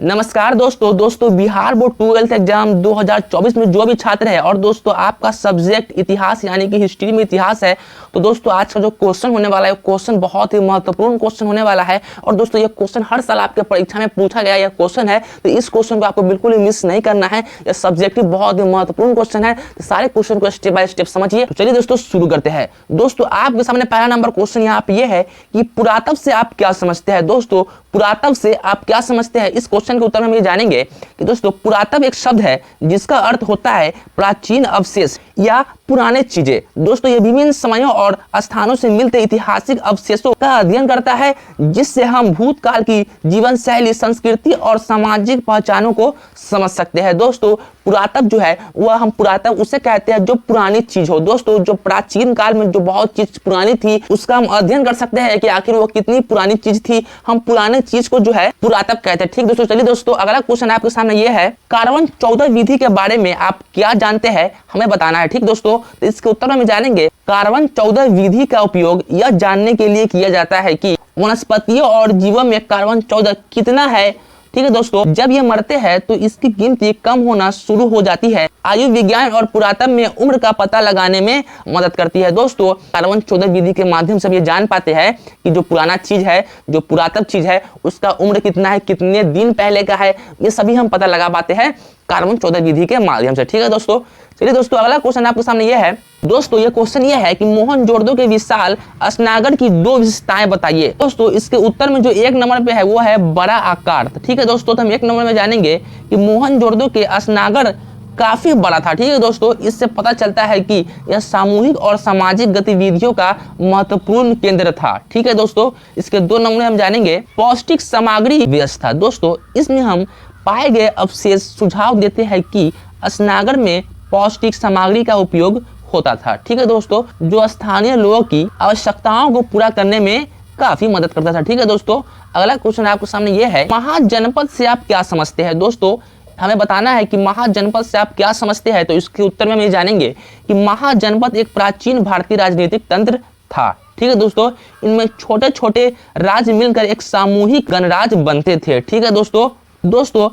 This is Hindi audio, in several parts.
नमस्कार दोस्तों बिहार बोर्ड 12th एग्जाम 2024 में जो भी छात्र है और दोस्तों आपका सब्जेक्ट इतिहास यानी कि हिस्ट्री में इतिहास है, तो दोस्तों आज का जो क्वेश्चन होने वाला है क्वेश्चन बहुत ही महत्वपूर्ण क्वेश्चन होने वाला है। और दोस्तों ये क्वेश्चन हर साल आपके परीक्षा में पूछा गया यह क्वेश्चन है, तो इस क्वेश्चन को आपको बिल्कुल ही मिस नहीं करना है। यह सब्जेक्टिव बहुत ही महत्वपूर्ण क्वेश्चन है, तो सारे क्वेश्चन को स्टेप बाय स्टेप समझिए। तो चलिए दोस्तों शुरू करते हैं। दोस्तों आपके सामने पहला नंबर क्वेश्चन यहाँ पे ये है कि पुरातत्व से आप क्या समझते हैं। दोस्तों पुरातत्व से आप क्या समझते हैं, इस क्वेश्चन के उत्तर में हम ये जानेंगे कि दोस्तों पुरातत्व एक शब्द है जिसका अर्थ होता है प्राचीन अवशेष या पुराने चीजें। दोस्तों ये विभिन्न समयों और स्थानों से मिलते ऐतिहासिक अवशेषों का अध्ययन करता है, जिससे हम भूतकाल की जीवन शैली, संस्कृति और सामाजिक पहचानों को समझ सकते हैं। दोस्तों पुरातत्व जो है वह हम पुरातत्व उसे कहते हैं जो पुरानी चीज हो। दोस्तों जो प्राचीन काल में जो बहुत चीज पुरानी थी उसका हम अध्ययन कर सकते हैं कि आखिर वो कितनी पुरानी चीज थी। हम पुराने चीज को जो है पुरातत्व कहते हैं। ठीक दोस्तों, चलिए दोस्तों अगला क्वेश्चन आपके सामने ये है, कार्बन 14 विधि के बारे में आप क्या जानते हैं हमें बताना है। ठीक दोस्तों, तो इसके उत्तर में जानेंगे कार्बन 14 विधि का उपयोग यह जानने के लिए किया जाता है कि वनस्पतियों और जीवों में कार्बन 14 कितना है। ठीक है दोस्तों, जब ये मरते हैं तो इसकी गिनती कम होना शुरू हो जाती है। आयु विज्ञान और पुरातत्व में उम्र का पता लगाने में मदद करती है। दोस्तों कार्बन 14 विधि के माध्यम से ये जान पाते हैं कि जो पुराना चीज है, जो पुरातत्व चीज है, उसका उम्र कितना है, कितने दिन पहले का है, ये सभी हम पता लगा पाते हैं कार्बन 14 विधि के माध्यम से। ठीक है दोस्तों, चलिए दोस्तों अगला क्वेश्चन आपके सामने ये है। दोस्तों ये क्वेश्चन ये है कि मोहनजोदड़ो के विशाल स्नानगढ़ की दो विशेषताएं बताइए। दोस्तों इसके उत्तर में जो एक नंबर पे है वो है बड़ा आकार। ठीक है दोस्तों, तो हम एक नंबर में जानेंगे कि मोहनजोदड़ो के स्नानगढ़ काफी बड़ा था। ठीक है दोस्तों, इससे पता चलता है कि यह सामूहिक और सामाजिक गतिविधियों का महत्वपूर्ण केंद्र था। ठीक है दोस्तों, इसके दो नंबर हम जानेंगे पौष्टिक सामग्री व्यवस्था। दोस्तों इसमें हम पाए गए अवशेष सुझाव देते हैं कि स्नानगढ़ में पौष्टिक सामग्री का उपयोग होता था। ठीक है दोस्तों, जो स्थानीय लोगों की आवश्यकताओं को पूरा करने में काफी मदद करता था। ठीक है दोस्तों, अगला क्वेश्चन आपके सामने ये है, महाजनपद से आप क्या समझते हैं। दोस्तों हमें बताना है कि महाजनपद से आप क्या समझते हैं, तो इसके उत्तर में हम ये जानेंगे कि महाजनपद एक प्राचीन भारतीय राजनीतिक तंत्र था। ठीक है दोस्तों, इनमें छोटे छोटे राज्य मिलकर एक सामूहिक गणराज्य बनते थे। ठीक है दोस्तों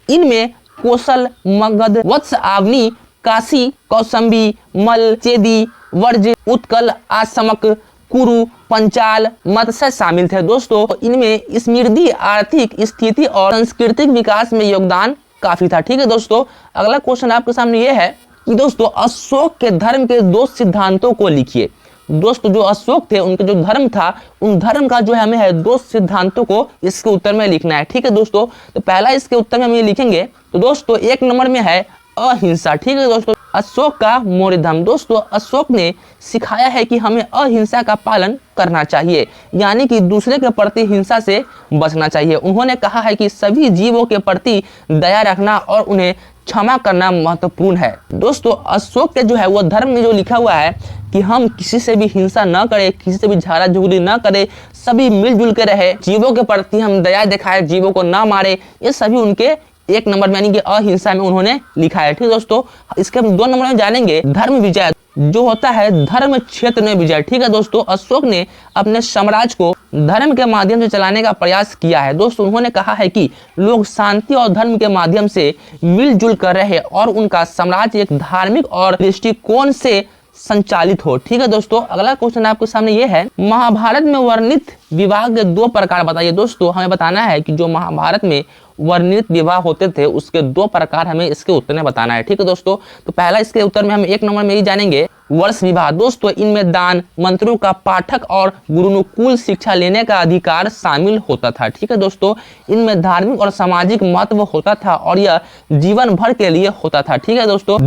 इनमें कोसल, मगध, वत्स, आवनी, काशी, कौसंबी, मल, चेदी, वर्ज, उत्कल, आसमक, कुरु, पंचाल, मत्स्य शामिल थे। दोस्तों इनमें समृद्धि, आर्थिक स्थिति और सांस्कृतिक विकास में योगदान काफी था। ठीक है दोस्तों, अगला क्वेश्चन आपके सामने ये है कि दोस्तों अशोक के धर्म के दो सिद्धांतों को लिखिए। दोस्तों जो अशोक थे उनका जो धर्म था, उन धर्म का जो है हमें है दो सिद्धांतों को इसके उत्तर में लिखना है। ठीक है दोस्तों, तो पहला इसके उत्तर में हम ये लिखेंगे, तो दोस्तों एक नंबर में है अहिंसा। ठीक है दोस्तों, अशोक का मौर्य धर्म। दोस्तों अशोक ने सिखाया है कि हमें अहिंसा का पालन करना चाहिए, यानी कि दूसरे के प्रति हिंसा से बचना चाहिए। उन्होंने कहा है कि सभी जीवों के प्रति दया रखना और उन्हें क्षमा करना महत्वपूर्ण है। दोस्तों अशोक के जो है वो धर्म में जो लिखा हुआ है कि हम किसी से भी हिंसा न करें, किसी से भी झाड़ा झुगली न करें, सभी मिलजुल के रहे, जीवों के प्रति हम दया दिखाएं, जीवों को ना मारे, ये सभी उनके एक नंबर में यानी कि अहिंसा में उन्होंने लिखा है। ठीक दोस्तों, इसके हम दो नंबर में जानेंगे धर्म विजय, जो होता है धर्म क्षेत्र में विजय। ठीक है दोस्तों, अशोक ने अपने साम्राज्य को धर्म के माध्यम से चलाने का प्रयास किया है। दोस्तों उन्होंने कहा है कि लोग शांति और धर्म के माध्यम से मिलजुल कर रहे और उनका साम्राज्य एक धार्मिक और दृष्टिकोण से संचालित हो। ठीक है दोस्तों, अगला क्वेश्चन आपके सामने ये है, महाभारत में वर्णित विवाह के दो प्रकार बताइए। दोस्तों हमें बताना है कि जो महाभारत में वर्णित विवाह होते थे उसके दो प्रकार हमें इसके उत्तर में बताना है। ठीक है दोस्तों, तो पहला इसके उत्तर में हम एक नंबर में ही जानेंगे वर्ष विवाह। दोस्तों इनमें दान, मंत्रों का पाठक और गुरुनुकूल शिक्षा लेने का अधिकार शामिल होता था। ठीक है दोस्तों, इनमें धार्मिक और सामाजिक महत्व होता था और यह जीवन भर के लिए होता था। ठीक है दोस्तों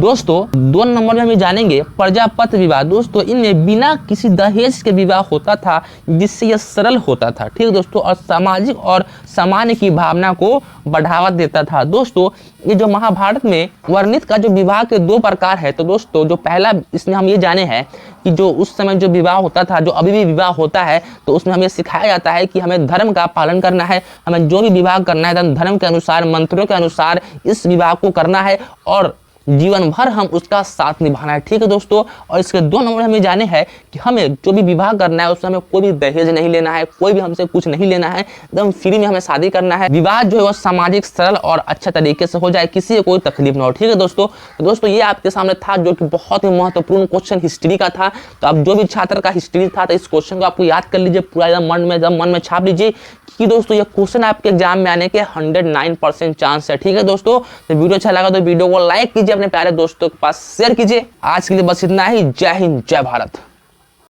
दो नंबर में हम जानेंगे प्रजापति विवाह। दोस्तों इनमें बिना किसी दहेज के विवाह होता था, जिससे यह सरल होता था। ठीक है दोस्तों, और सामाजिक और सामान्य की भावना को बढ़ावा देता था। दोस्तों ये जो महाभारत में वर्णित का जो विवाह के दो प्रकार है, तो दोस्तों जो पहला इसमें हम ये जाने हैं कि जो उस समय जो विवाह होता था, जो अभी भी विवाह होता है, तो उसमें हमें सिखाया जाता है कि हमें धर्म का पालन करना है, हमें जो भी विवाह करना है धर्म के अनुसार, मंत्रों के अनुसार इस विवाह को करना है। और जीवन भर हम उसका साथ निभाना है। ठीक है दोस्तों, और इसके 2 नंबर हमें जाने हैं कि हमें जो भी विवाह करना है उसमें हमें कोई भी दहेज नहीं लेना है, कोई भी हमसे कुछ नहीं लेना है, एकदम फ्री में हमें शादी करना है। विवाह जो है वो सामाजिक, सरल और अच्छे तरीके से हो जाए, किसी को कोई तकलीफ ना हो। ठीक है दोस्तों, तो दोस्तों ये आपके सामने था जो कि बहुत ही महत्वपूर्ण क्वेश्चन हिस्ट्री का था। तो अब जो भी छात्र का हिस्ट्री था तो इस क्वेश्चन को आपको याद कर लीजिए, पूरा एकदम मन में छाप लीजिए कि दोस्तों ये क्वेश्चन आपके एग्जाम में आने के 109% चांस है। ठीक है दोस्तों, तो वीडियो अच्छा लगा तो वीडियो को लाइक कीजिए, अपने प्यारे दोस्तों के पास शेयर कीजिए। आज के लिए बस इतना ही। जय हिंद, जय भारत।